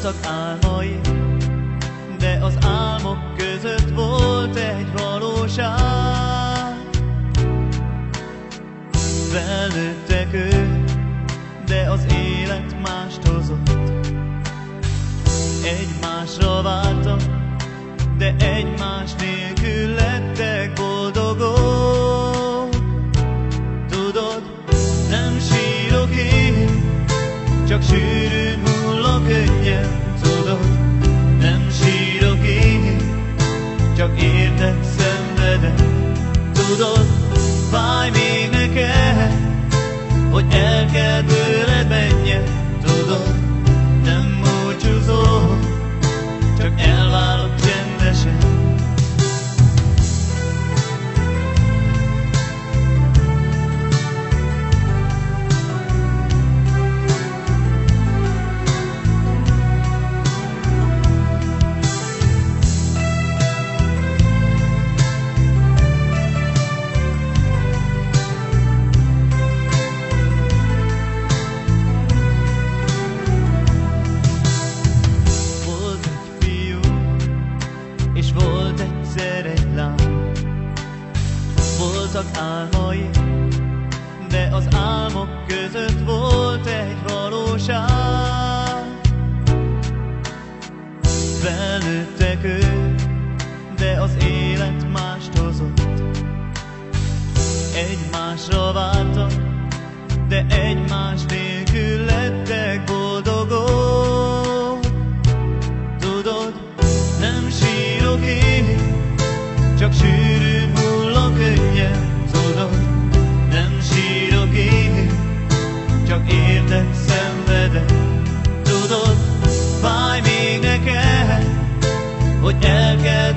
Voltak álmai, de az álmok között volt egy valóság. Felnőttek ők, de az élet mást hozott. Egymásra vártak, de egymás nélkül lettek boldogok. Tudod, nem sírok én, csak sűrűn hull a könnyem. Tudod, nem sírok én, csak érted, szenvedek. Tudod, fáj még neked, hogy el kell tőled menjen. Tudod, nem búcsúzol, csak elválok csendesen. És volt egyszer egy lány. Voltak álmai, de az álmok között volt egy valóság. Felnőttek ők, de az élet mást hozott. Egymásra vártak, de egymás nélkül lettek boldogok. Tudod, nem sírok én, csak sűrűn hull a könnyem. Tudod, nem sírok én, csak érted, szenvedek. Tudod, fáj még neked, hogy el kell